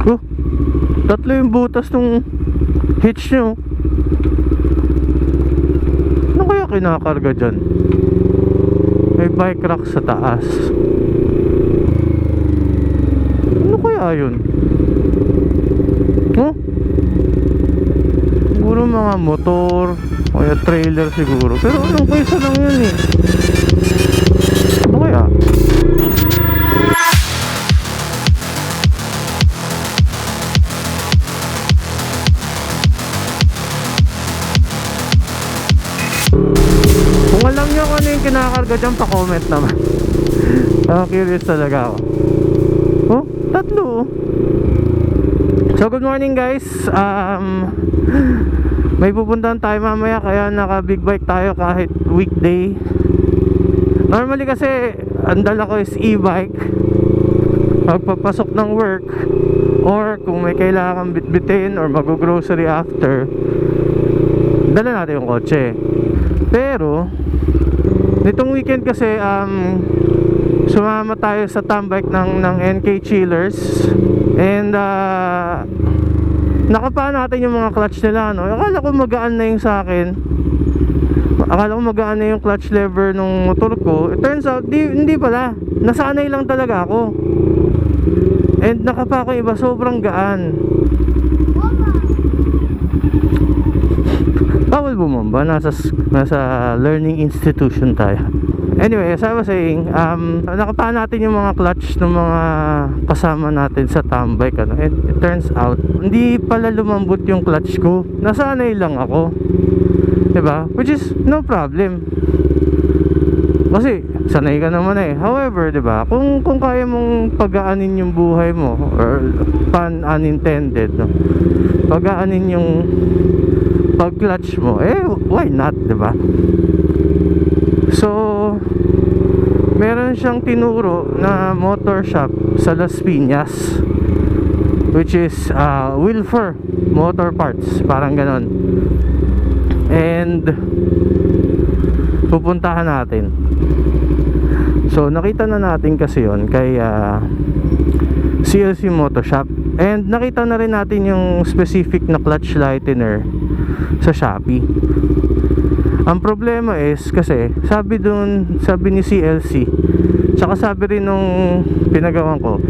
Oh, tatlo yung butas nung hitch nyo. Ano kaya kinakarga dyan? May bike rack sa taas. Ano kaya yun? Oh? Siguro mga motor o kaya trailer siguro. Pero anong kaysa lang yun eh? Ano kaya? Kung alam nyo kung ano yung kinakarga dyan, pa-comment naman. Curious talaga ako. Oh, tatlo. So good morning guys. May pupuntahan tayo mamaya, kaya naka big bike tayo kahit weekday. Normally kasi ang dala ko is e-bike pagpapasok ng work, or kung may kailangan bitbitin or mag-grocery after, dala natin yung kotse. Pero nitong weekend kasi sumama tayo sa tambike ng NK Chillers, and nakapaan natin yung mga clutch nila, no? Akala ko magaan na yung sa akin. Akala ko magaan na yung clutch lever nung motor ko. It turns out hindi pala. Nasanay lang talaga ako. And nakapa ko iba, sobrang gaan. Bawal bumamba, nasa learning institution tayo. Anyway, as I was saying, nakapaan natin yung mga clutch ng mga kasama natin sa tambike, ano? And it turns out, hindi pala lumambot yung clutch ko. Nasanay lang ako, diba? Which is no problem, kasi sanay ka naman eh. However, diba, kung kaya mong pagaanin yung buhay mo, or pun unintended, no? Pagaanin yung pag-clutch mo, why not, diba? So meron siyang tinuro na motor shop sa Las Piñas, which is Wilfer Motor Parts, parang ganon. And pupuntahan natin. So nakita na natin kasi yon kay CLC Motor Shop, and nakita na rin natin yung specific na clutch lightener sa Shopee. Ang problema is kasi sabi ni CLC, tsaka sabi rin nung pinagawan ko,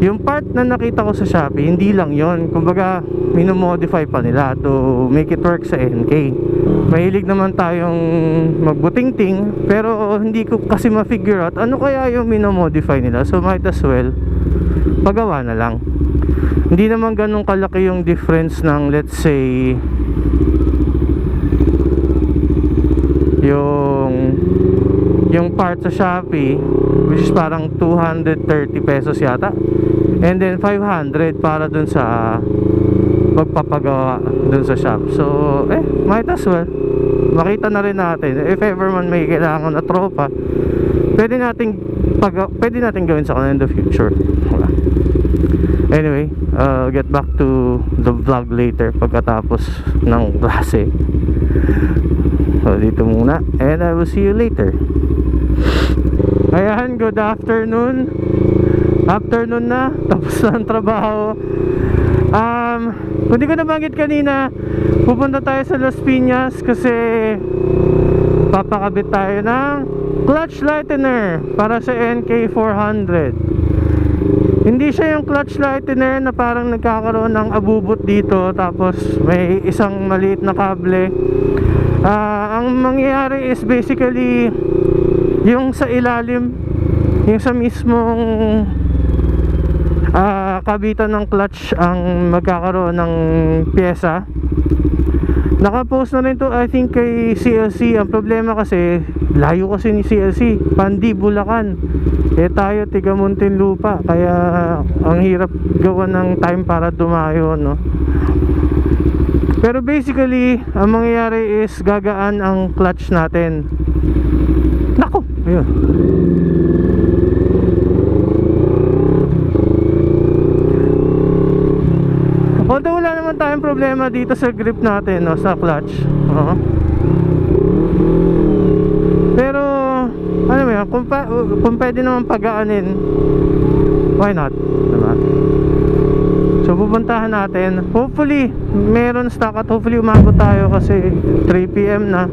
yung part na nakita ko sa Shopee, hindi lang yon. Kumbaga minomodify pa nila to make it work sa NK. Mahilig naman tayong magbutingting, pero hindi ko kasi ma-figure out ano kaya yung minomodify nila. So might as well pagawa na lang. Hindi naman ganun kalaki yung difference ng, let's say, yung part sa Shopee, which is parang 230 pesos yata, and then 500 para dun sa magpapagawa dun sa shop. So might as well makita na rin natin if ever man may kailangan na tropa, pwede natin gawin sa kanila in the future. Anyway, I'll get back to the vlog later pagkatapos ng klase. So dito muna, and I will see you later. Ayan, good afternoon. Afternoon na, tapos na ang trabaho. Kung di ko nabanggit kanina, pupunta tayo sa Las Piñas kasi papakabit tayo ng clutch lightener para sa NK400. Hindi siya yung clutch lightener na parang nagkakaroon ng abubot dito, tapos may isang maliit na kable. Ang mangyayari is basically yung sa ilalim, yung sa mismong kabitan ng clutch ang magkakaroon ng pyesa. Nakapost na rin to, I think, kay CLC. Ang problema kasi layo kasi ni CLC, Pandi, Bulacan. Tayo tiga Muntinlupa, kaya ang hirap gawa ng time para dumayo, no? Pero basically ang mangyayari is gagaan ang clutch natin. Nako, ayun. Although wala naman tayong problema dito sa grip natin, no, sa clutch. Pero ano mo yan, kung pwede naman pagaanin, why not, diba? So pupuntahan natin. Hopefully meron stock at hopefully umabot tayo kasi 3 PM na.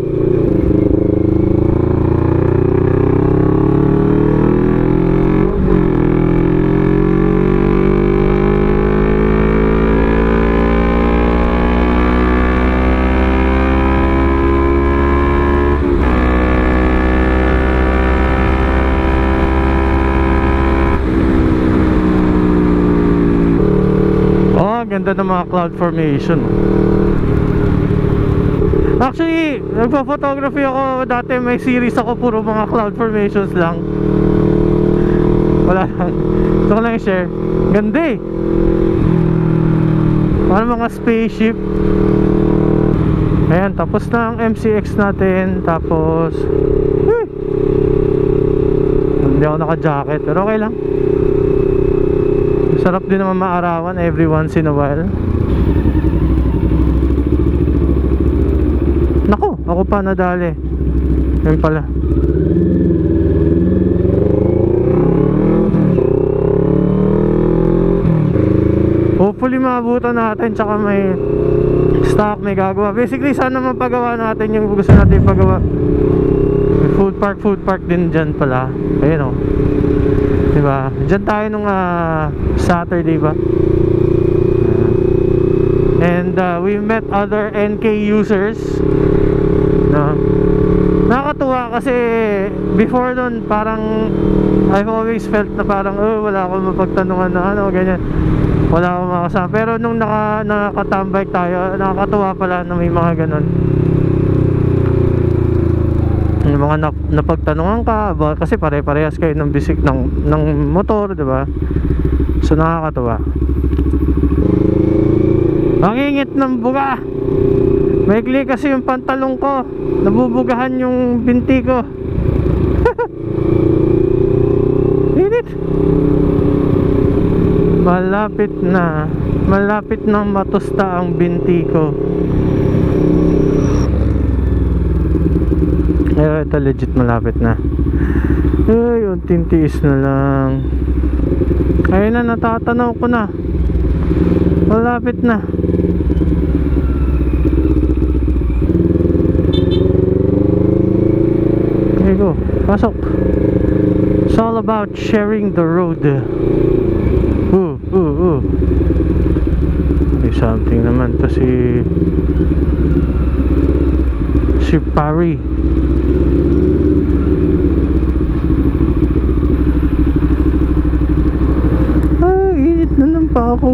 Ganda ng mga cloud formation. Actually, nagpa-photography ako dati, may series ako puro mga cloud formations lang. Wala lang. Ito ko lang i-share. Ganda eh. Parang mga spaceship. Ayan, tapos na ang MCX natin. Tapos hindi ako naka-jacket, pero okay lang. Sarap din naman maarawan every once in a while. Nako, ako pa nadali. Yan pala. Hopefully maabutan natin, tsaka may stock, may gagawa. Basically sana mapagawa natin yung gusto natin pagawa. May food park din dyan pala. Ayun o, diba? Diyan tayo nung Saturday ba? And we met other NK users, no? Nakakatuwa kasi before nun parang I've always felt na parang wala akong mapagtanungan na ano, ganyan. Wala akong makasama. Pero nung nakatambay tayo, nakakatuwa pala na may mga ganon. Yung mga napagtanungan ka kasi pare-parehas kayo ng bisik ng motor, di ba? So nakakatuwa. Ang ingit ng buga. Maikli kasi yung pantalong ko, nabubugahan yung binti ko. Init. Malapit na matusta ang binti ko. Ito legit malapit na. Ay, unting tiis na lang. Ayun na, natatanaw ko na. Malapit na. There you go. Pasok. It's all about sharing the road. May something naman to si Pari. Init na lang pa ako.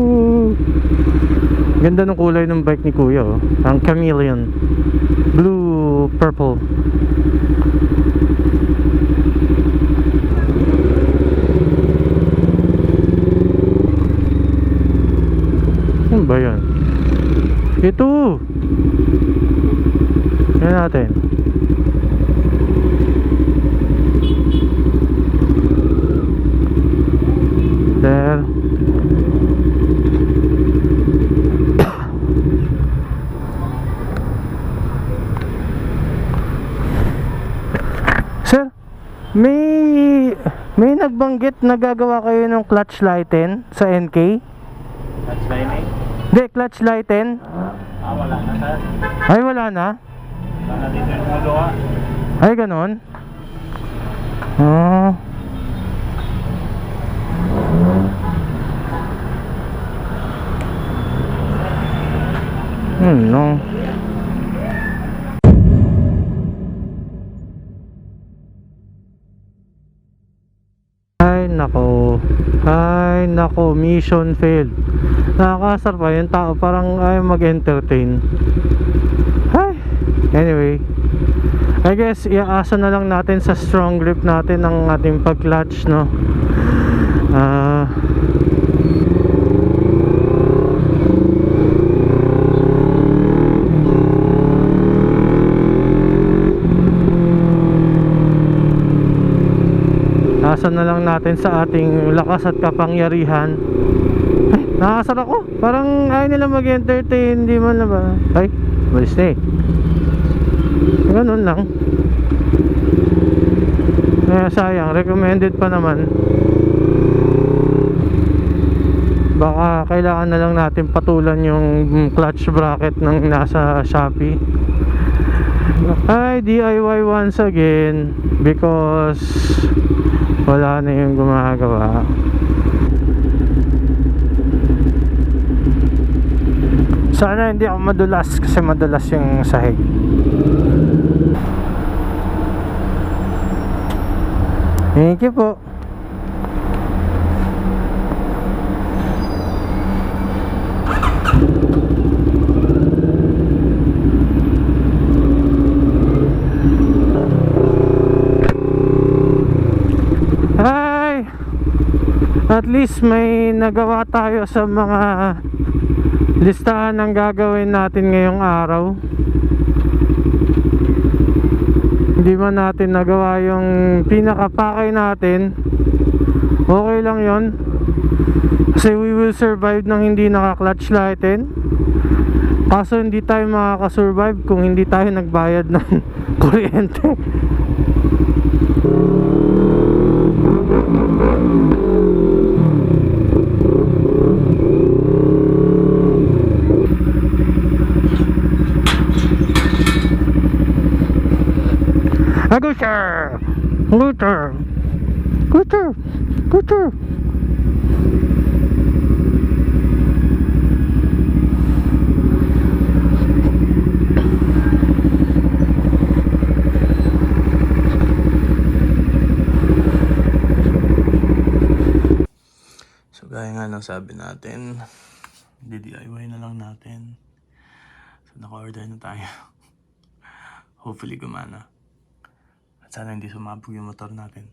Ganda ng kulay ng bike ni Kuya, oh. Ang chameleon. Blue, purple. Ano ba yan? Ito! Yan natin. There. Sir, may nagbanggit na gagawa kayo ng clutch lighten sa NK? Clutch lighting? Hindi, clutch lighten. Wala na sir. Ay, wala na? Wala dito yung magawa. Ay, ganon? Ah. No. Ay nako, mission failed. Nakakasar pa yung tao, parang ayaw mag-entertain. Ay, anyway, I guess iaasa na lang natin sa strong grip natin ang ating pag-clutch, no? Asa na lang natin sa ating lakas at kapangyarihan. Ay, nakasar ako. Parang ayaw nila mag-entertain. Hindi man na ba? Ay, malis na eh. Ganun lang. Kaya sayang, recommended pa naman. Baka kailangan na lang natin patulan yung clutch bracket ng nasa Shopee. Ay, DIY once again because wala na yung gumagawa. Sana hindi ako madulas kasi madulas yung sahig. Thank you po. Hi! At least may nagawa tayo sa mga listahan ng gagawin natin ngayong araw. Hindi man natin nagawa yung pinakapakay natin, okay lang yon. Kasi we will survive nang hindi naka-clutch lighten. Kaso hindi tayo makakasurvive kung hindi tayo nagbayad ng kuryente. Scooter! Scooter! Scooter! Scooter! So gaya nga ng sabi natin, DIY na lang natin. So naka-order na tayo. Hopefully gumana. At sana hindi sumabog yung motor natin.